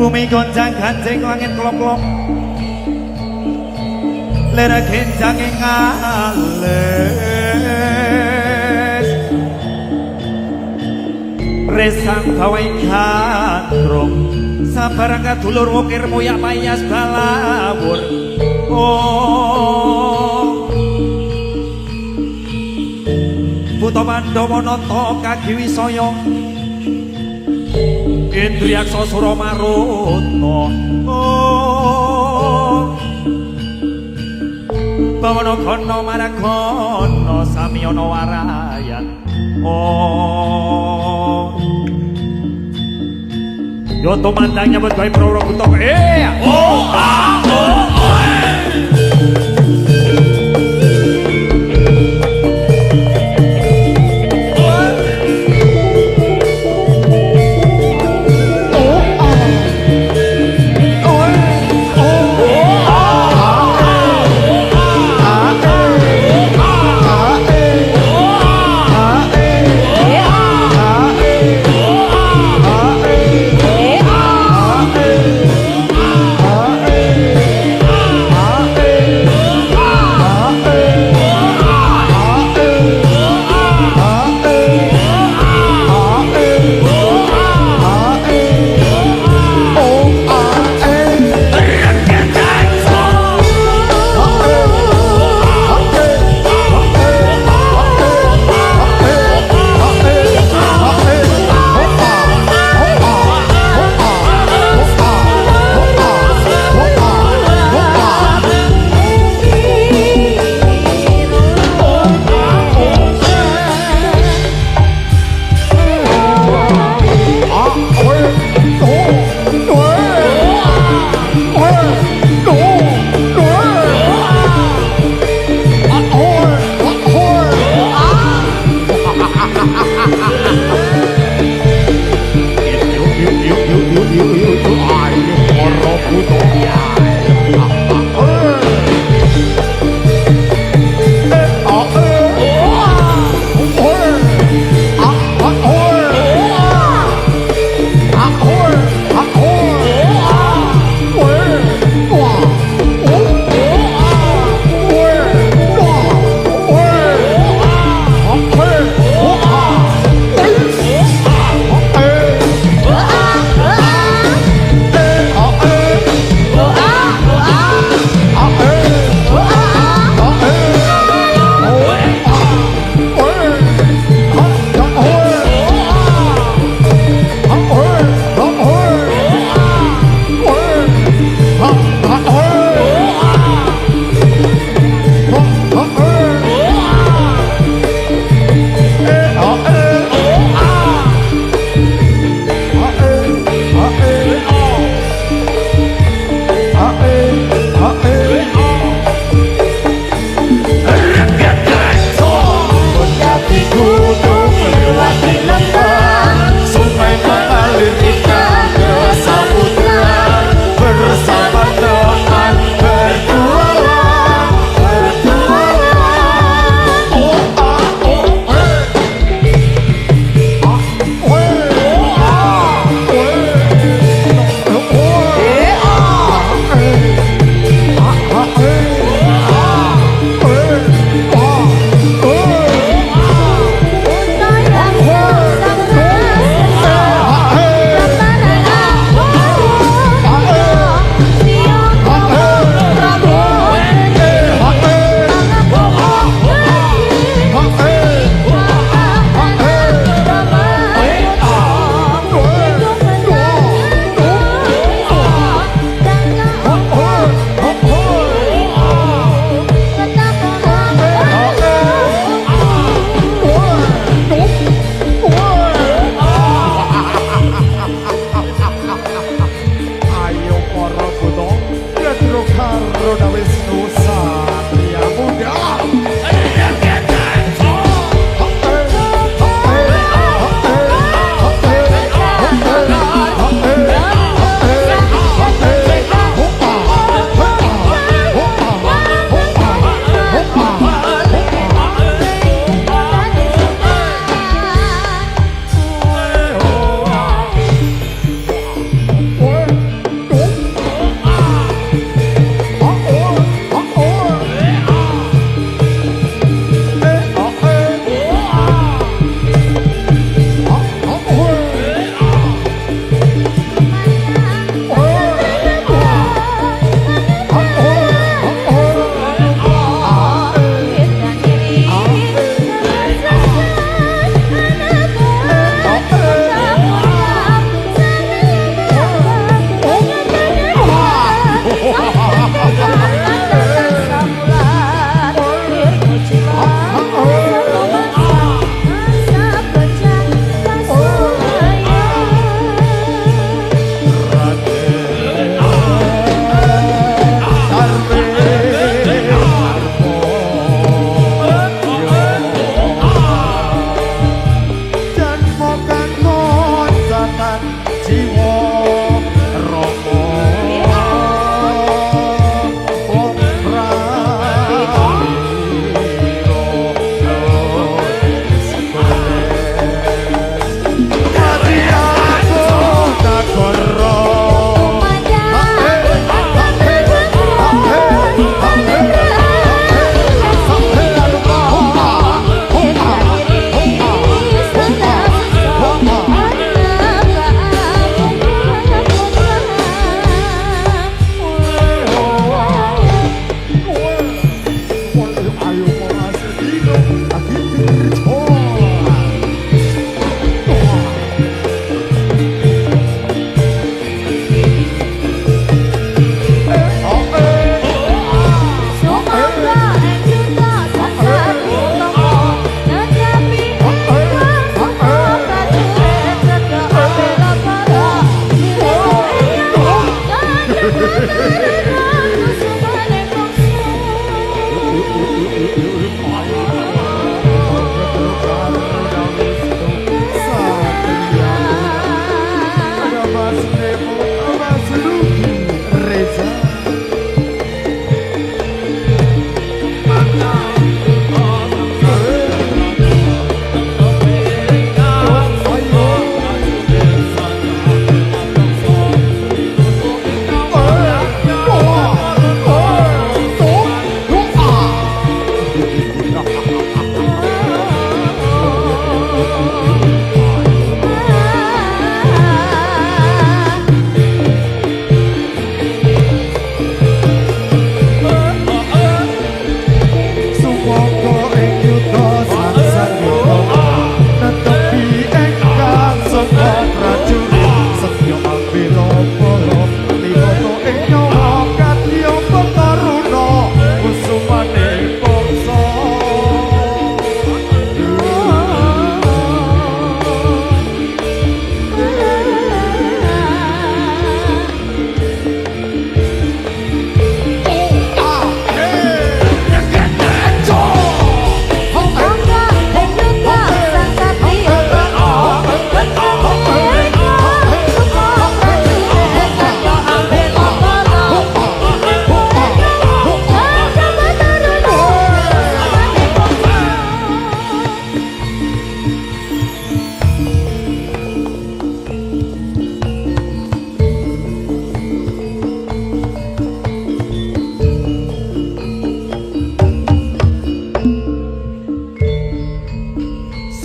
bumi gonjang ganjing langit klop-klop lera genjang ing alis resang bawai gandrung sabarang kadulur wukir moyak mayas balawur Buta Pandhawa nata kagiwisaya Indriyaksa Suramarutna Bawana Gana Maragana Samyana Warayan Yo tumandang nyambut gawe Prawara Buta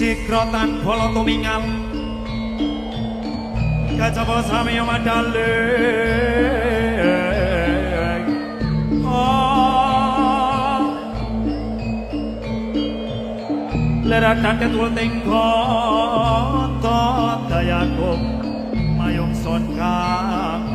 Sikrotan bala tumingal kajaba sami madale lerak taket tul tengko to dayakum mayung son kang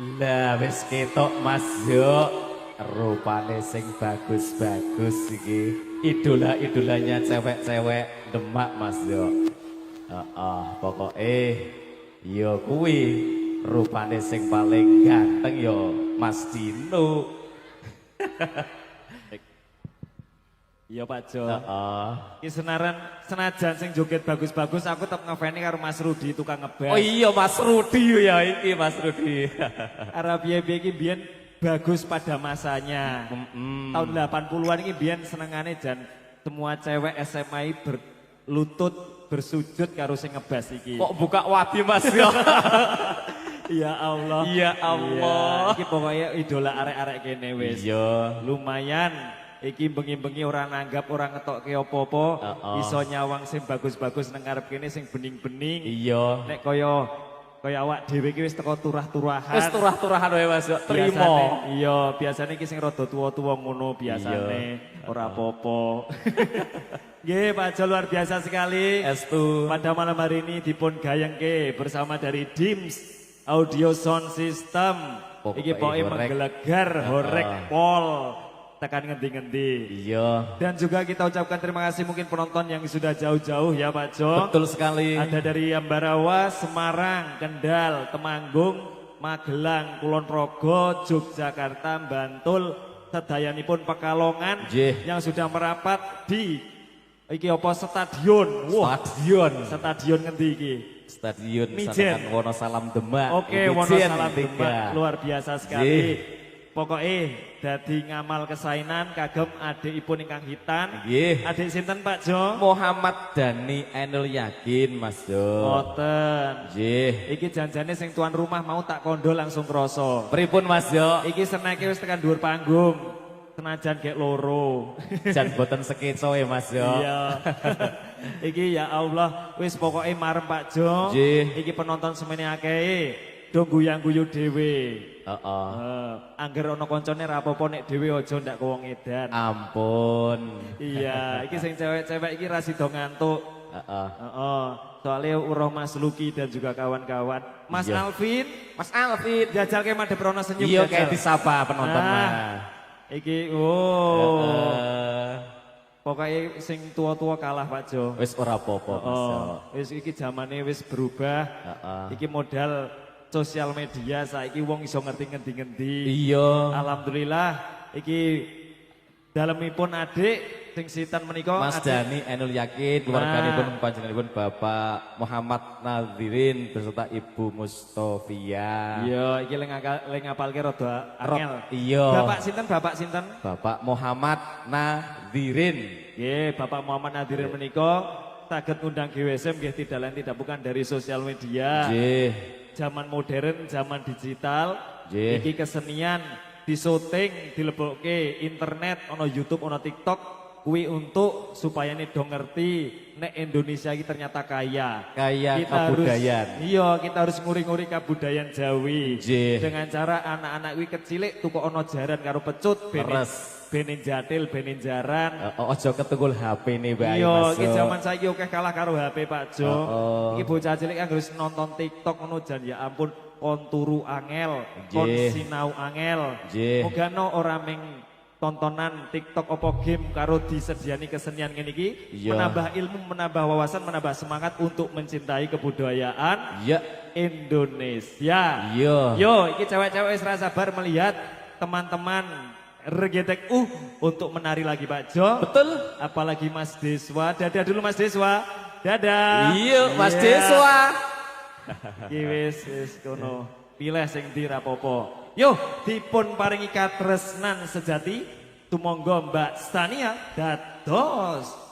Lah wis ketok Mas yo. Rupane sing bagus-bagus iki. Idola-idolanya cewek-cewek Demak Mas yo. Heeh, pokoke ya kuwi rupane sing paling ganteng yo Mas Dino. Iya Pak Jo. Heeh. Iki senajan sing joget bagus-bagus aku tetep ngefani karo Mas Rudi tukang ngeband. Oh iya Mas Rudi ya iki Mas Rudi. Arabia iki biyen bagus pada masanya. Tahun 80-an iki biyen senengane jan semua cewek SMA berlutut bersujud karo sing ngebas iki. Kok buka wadi Mas ya? Ya Allah. Ya Allah. Iki pokoknya idola arek-arek kene wis. Iya. Lumayan. Iki bengi-bengi orang nanggap, orang ngetokke apa-apa, iso nyawang sing bagus-bagus nang ngarep kene sing bening-bening. Iya. Nek kaya awak dhewe iki wis teko turah-turahan. Wis turah-turahan wae Mas, trimo. Iya, biasane iki sing rada tuwa-tuwa ngono biasane, ora apa-apa. Nggih, Pak Jo luar biasa sekali. Estu. Pada malam hari ini dipun gayengke bersama dari DIMS Audio Sound System. Iki pokoke menggelegar horek pol. Tekan ngendi-ngendi. Iya. Dan juga kita ucapkan terima kasih mungkin penonton yang sudah jauh-jauh ya Pak Jo. Betul sekali. Ada dari Ambarawa, Semarang, Kendal, Temanggung, Magelang, Kulon Progo, Yogyakarta, Bantul, sedayanipun Pekalongan yang sudah merapat di iki apa stadion. Stadion ngendi iki? Stadion Mijen. Wonosalam Demak. Oke, Wonosalam Demak. Luar biasa sekali. Pokoknya dadi ngamal kesainan kagem adikipun ingkang hitan. Nggih. Adik sinten Pak Jo? Muhammad Dani Ainul Yakin Mas Jo. Boten. Nggih. Iki janjane sing tuan rumah mau tak kondo langsung krasa. Pripun Mas Jo? Iki seneke wis tekan dhuwur panggung. Senajan gek loro. Jan boten sekeco Mas Jo. Iya. Iki ya Allah wis pokoke marem Pak Jo. Nggih. Iki penonton semene akeh. Do guyang-guyu dhewe. Heeh. Angger ana kancane ra apa-apa nek dhewe aja ndak wong edan. Ampun. Iya, iki sing cewek-cewek iki ra sida ngantuk. Heeh. Heeh. Soale uroh Mas Luki dan juga kawan-kawan. Mas Iya. Alvin, Mas Alvin. jajal ke madhep rono senyum Iya jajal. kayak disapa penonton mah. Iki pokoknya sing tua-tua kalah Pak Jo. Wis ora apa-apa Mas Jo. Wis iki zamane wis berubah. Iki modal sosial media saiki wong iso ngerti-ngendi. Iya. Alhamdulillah iki dalemipun adik sing sitan menika Mas adik. Dani Ainul Yakin keluarganipun panjenenganipun Bapak Muhammad Nadhirin beserta Ibu Mustofia. Iya, iki leng ngapalke rada angel. Iya. Bapak sinten? Bapak sinten? Bapak Muhammad Nadhirin. Nggih, Bapak Muhammad Nadhirin menika saged ngundang GWSM nggih tidak lain tidak bukan dari sosial media. Nggih. Zaman modern, zaman digital, Nggih. iki kesenian disyuting, dilebokke internet, ono YouTube, ono TikTok, kuwi untuk supaya nih dong ngerti nek Indonesia ini ternyata kaya. Kaya kebudayaan. Iya, kita harus nguri-nguri kebudayaan Jawi. Nggih. Dengan cara anak-anak kuwi kecilik tuku ono jaran karo pecut, benin jatil, benin jaran. Ojo ketunggul HP nih Mbak. Iya, iki zaman saiki akeh kalah karo HP Pak Jo. Iki bocah cilik kan harus nonton TikTok ngono jan ya ampun kon turu angel, kon sinau angel. Moga no ora ming tontonan TikTok opo game karo disediani kesenian ngene iki menambah ilmu, menambah wawasan, menambah semangat untuk mencintai kebudayaan Indonesia. Iya. Yo, iki cewek-cewek wis ra sabar melihat teman-teman Regetek untuk menari lagi Pak Jo. Betul. Apalagi Mas Deswa. Dadah dulu Mas Deswa. Dadah. Iya Mas Deswa. Iki wis kono. Pilih sing ndi ra apa-apa. Yo, dipun paringi katresnan sejati tumangga Mbak Stania dados.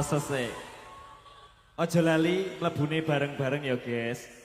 prosesnya. Ojo lali mlebune bareng-bareng ya, guys.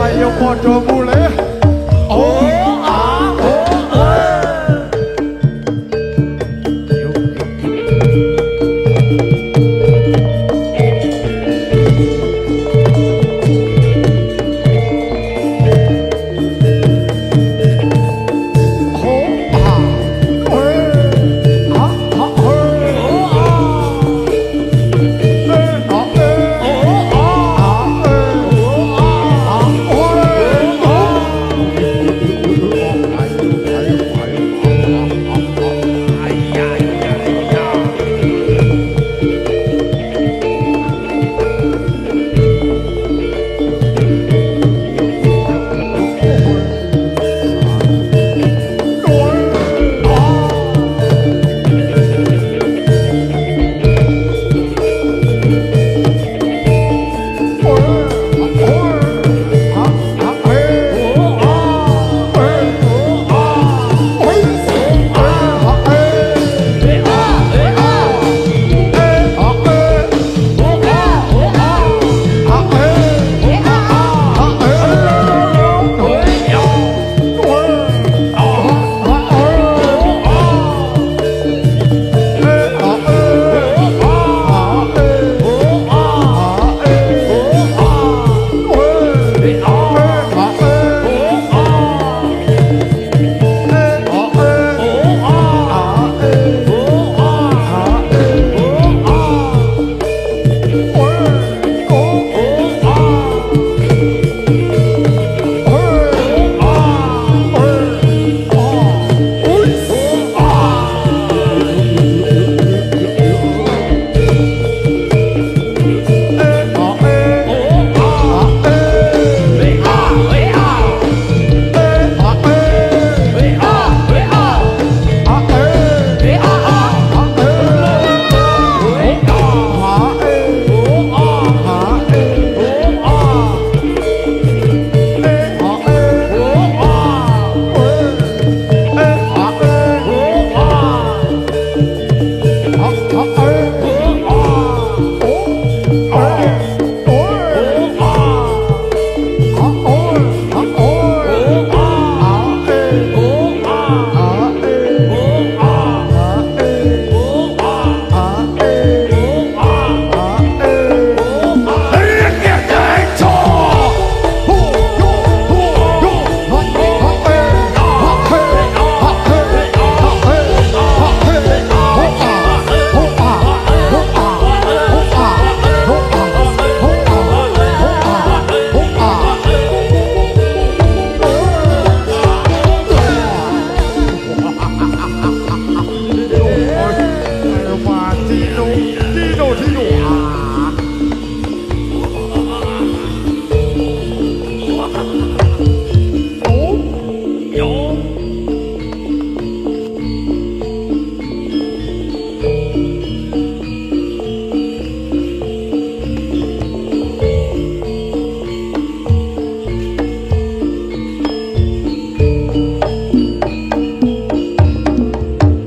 Ayo podo